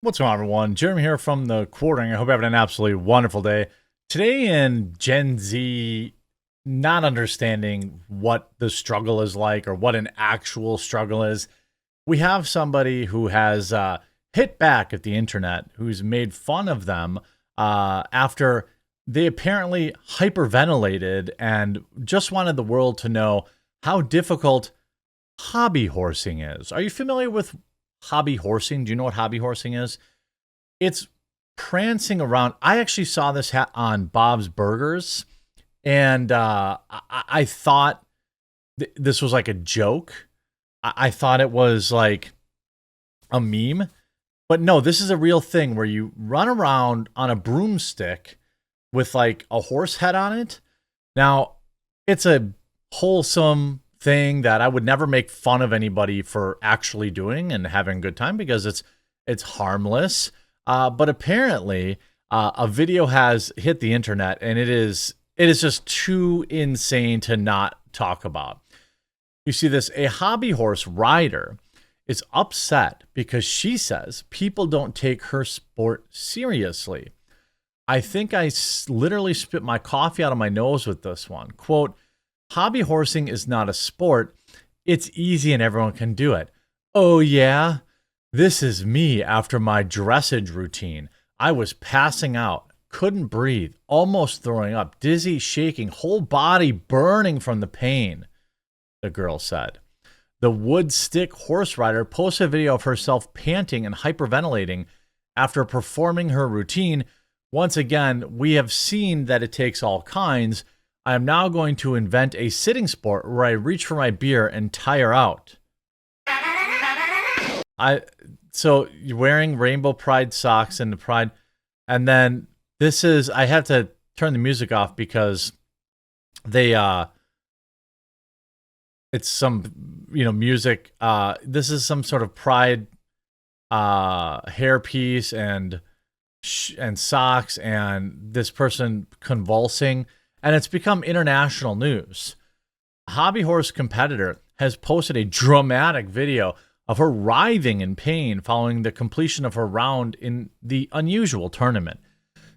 What's going on, everyone? Jeremy here from the Quartering. I hope you're having an absolutely wonderful day. Today in Gen Z, not understanding what the struggle is like or what an actual struggle is, we have somebody who has hit back at the internet, who's made fun of them after they apparently hyperventilated and just wanted the world to know how difficult hobby horsing is. Are you familiar with hobby horsing? Do you know what hobby horsing is? It's prancing around. I actually saw this hat on Bob's Burgers, and I thought this was like a joke. I thought it was like a meme, but no, this is a real thing where you run around on a broomstick with like a horse head on it. Now, it's a wholesome thing that I would never make fun of anybody for actually doing and having a good time because it's harmless. But apparently, a video has hit the internet, and it is just too insane to not talk about. You see this: a hobby horse rider is upset because she says people don't take her sport seriously. I think I literally spit my coffee out of my nose with this one. Quote, hobby horsing is not a sport. It's easy and everyone can do it. Oh, yeah? This is me after my dressage routine. I was passing out, couldn't breathe, almost throwing up, dizzy, shaking, whole body burning from the pain, the girl said. The wood stick horse rider posted a video of herself panting and hyperventilating after performing her routine. Once again, we have seen that it takes all kinds. I am now going to invent a sitting sport where I reach for my beer and tire out. So you're wearing rainbow pride socks and the pride, and then this is, I have to turn the music off because they it's some music. This is some sort of pride hairpiece and socks, and this person convulsing, and it's become international news. A hobby horse competitor has posted a dramatic video of her writhing in pain following the completion of her round in the unusual tournament.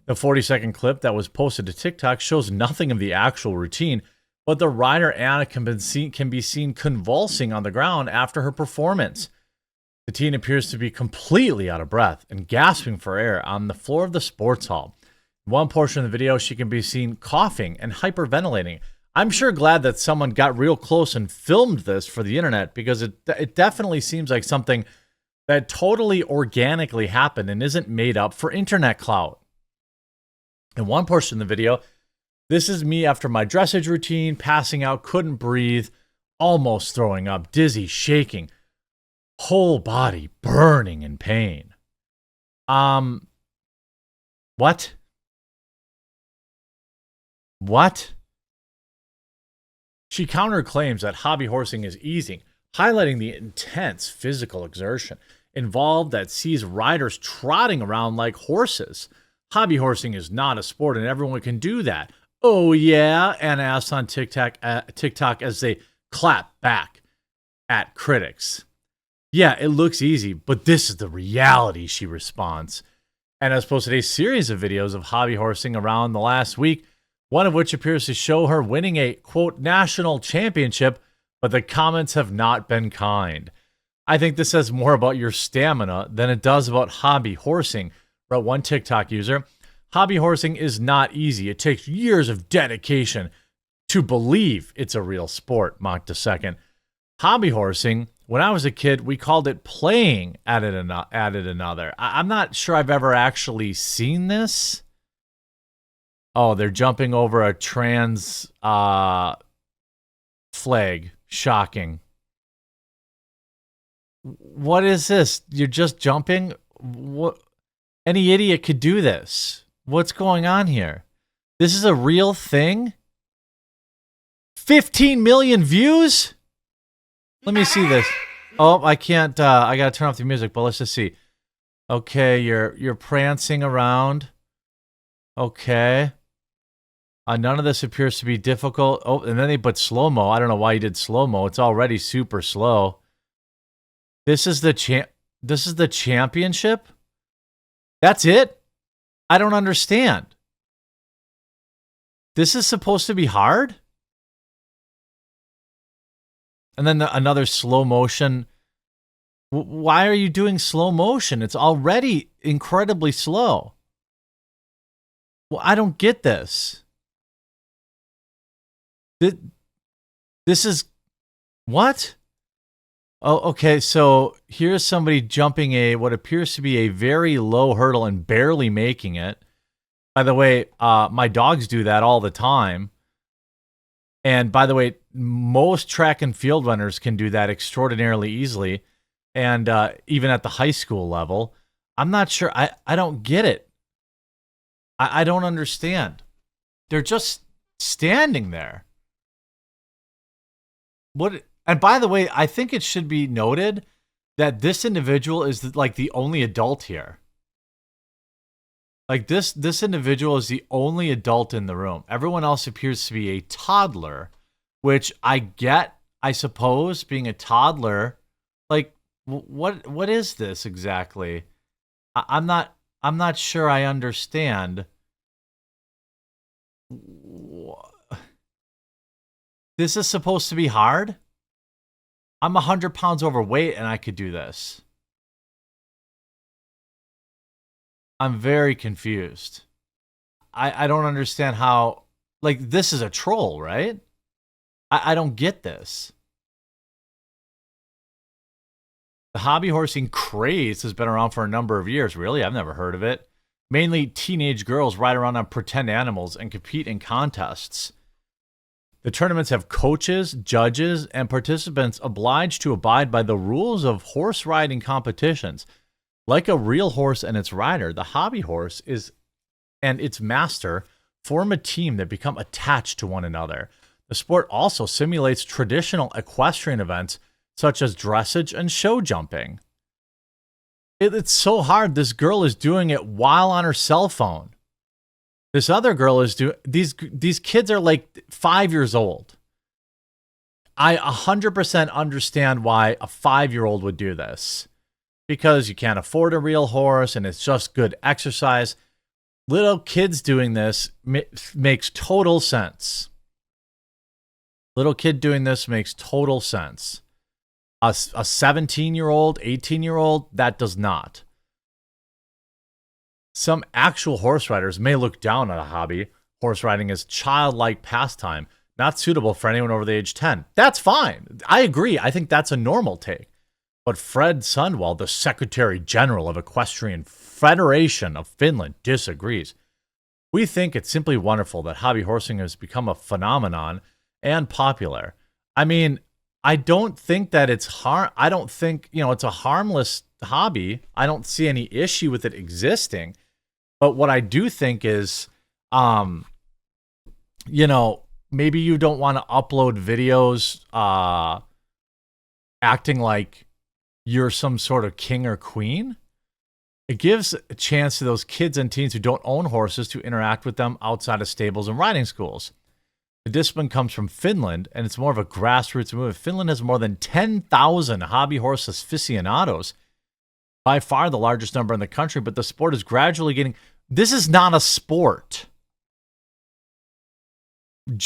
The 40-second clip that was posted to TikTok shows nothing of the actual routine, but the rider Anna can be seen convulsing on the ground after her performance. The teen appears to be completely out of breath and gasping for air on the floor of the sports hall. In one portion of the video, she can be seen coughing and hyperventilating. I'm sure glad that someone got real close and filmed this for the internet, because it definitely seems like something that totally organically happened and isn't made up for internet clout. In one portion of the video, this is me after my dressage routine, passing out, couldn't breathe, almost throwing up, dizzy, shaking, whole body burning in pain. What? What? She countered claims that hobby horsing is easy, highlighting the intense physical exertion involved that sees riders trotting around like horses. Hobby horsing is not a sport and everyone can do that. Oh yeah, Anna asked on TikTok as they clap back at critics. Yeah, it looks easy, but this is the reality, she responds. And has posted a series of videos of hobby horsing around the last week, one of which appears to show her winning a, quote, national championship, but the comments have not been kind. I think this says more about your stamina than it does about hobby horsing, wrote one TikTok user. Hobby horsing is not easy. It takes years of dedication to believe it's a real sport, mocked a second. Hobby horsing, when I was a kid, we called it playing, added another. I'm not sure I've ever actually seen this. Oh, they're jumping over a trans flag. Shocking. What is this? You're just jumping? What? Any idiot could do this. What's going on here? This is a real thing? 15 million views? Let me see this. Oh, I can't. I gotta turn off the music, but let's just see. Okay, you're prancing around. Okay. None of this appears to be difficult. Oh, and then they put slow-mo. I don't know why you did slow-mo. It's already super slow. This is the championship? That's it? I don't understand. This is supposed to be hard? And then another slow motion. Why are you doing slow motion? It's already incredibly slow. Well, I don't get this. This is what? Oh, okay. So here's somebody jumping what appears to be a very low hurdle and barely making it. By the way, my dogs do that all the time. And by the way, most track and field runners can do that extraordinarily easily. And even at the high school level, I'm not sure. I don't get it. I don't understand. They're just standing there. What? And by the way, I think it should be noted that this individual is like the only adult here. Like this individual is the only adult in the room. Everyone else appears to be a toddler, which I get, I suppose, being a toddler. Like, what is this exactly? I'm not sure I understand. This is supposed to be hard? I'm 100 pounds overweight and I could do this. I'm very confused. I don't understand how, like, this is a troll, right? I don't get this. The hobby horsing craze has been around for a number of years. Really? I've never heard of it. Mainly teenage girls ride around on pretend animals and compete in contests. The tournaments have coaches, judges, and participants obliged to abide by the rules of horse riding competitions. Like a real horse and its rider, the hobby horse and its master form a team that become attached to one another. The sport also simulates traditional equestrian events such as dressage and show jumping. It's so hard. This girl is doing it while on her cell phone. This other girl is doing, these kids are like 5 years old. I 100% understand why a 5-year-old would do this. Because you can't afford a real horse and it's just good exercise. Little kids doing this makes total sense. Little kid doing this makes total sense. A 17-year-old, 18-year-old, that does not. Some actual horse riders may look down on a hobby. Horse riding is childlike pastime, not suitable for anyone over the age 10. That's fine. I agree. I think that's a normal take. But Fred Sundwall, the Secretary General of Equestrian Federation of Finland, disagrees. We think it's simply wonderful that hobby horsing has become a phenomenon and popular. I mean, I don't think that it's I don't think, it's a harmless hobby. I don't see any issue with it existing. But what I do think is, maybe you don't want to upload videos acting like you're some sort of king or queen. It gives a chance to those kids and teens who don't own horses to interact with them outside of stables and riding schools. The discipline comes from Finland, and it's more of a grassroots movement. Finland has more than 10,000 hobby horse aficionados, by far the largest number in the country, but the sport is gradually getting... This is not a sport.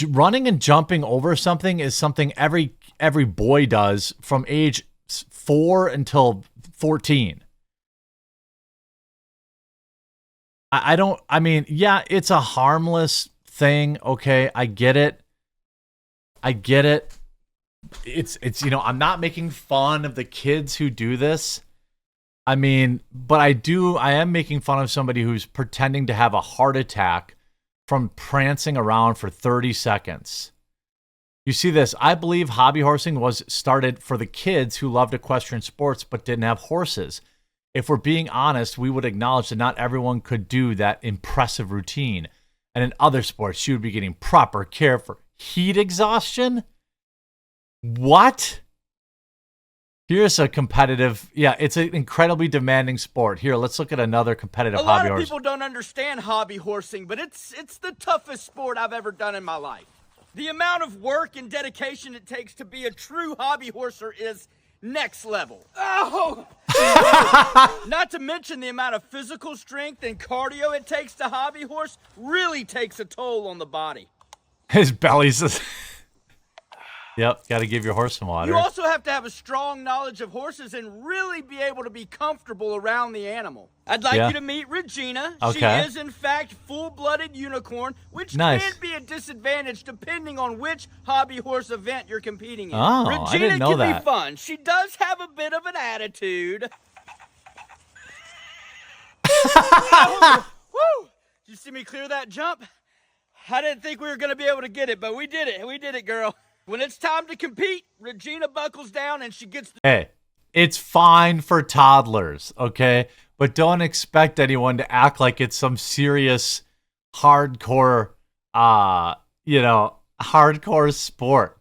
Running and jumping over something is something every boy does from age 4 until 14. Yeah, it's a harmless thing. Okay, I get it. It's I'm not making fun of the kids who do this. But I am making fun of somebody who's pretending to have a heart attack from prancing around for 30 seconds. You see this? I believe hobby horsing was started for the kids who loved equestrian sports but didn't have horses. If we're being honest, we would acknowledge that not everyone could do that impressive routine. And in other sports, you would be getting proper care for heat exhaustion? What? Here's a competitive, it's an incredibly demanding sport. Here, let's look at another competitive hobby horse. A lot of people don't understand hobby horsing, but it's the toughest sport I've ever done in my life. The amount of work and dedication it takes to be a true hobby horser is next level. Oh! Not to mention the amount of physical strength and cardio it takes to hobby horse really takes a toll on the body. His belly's... Yep, got to give your horse some water. You also have to have a strong knowledge of horses and really be able to be comfortable around the animal. I'd like you to meet Regina. Okay. She is, in fact, full-blooded unicorn, which can be a disadvantage depending on which hobby horse event you're competing in. Oh, Regina I didn't know can be fun. She does have a bit of an attitude. Oh, woo! Did you see me clear that jump? I didn't think we were going to be able to get it, but we did it. We did it, girl. When it's time to compete, Regina buckles down and she gets the... Hey, it's fine for toddlers, okay? But don't expect anyone to act like it's some serious, hardcore, hardcore sport.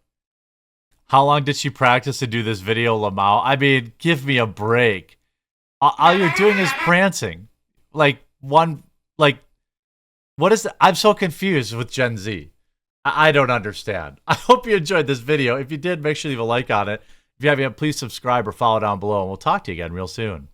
How long did she practice to do this video, Lamau? I mean, give me a break. All you're doing is prancing. What is that? I'm so confused with Gen Z. I don't understand. I hope you enjoyed this video. If you did, make sure you leave a like on it. If you haven't yet, please subscribe or follow down below, and we'll talk to you again real soon.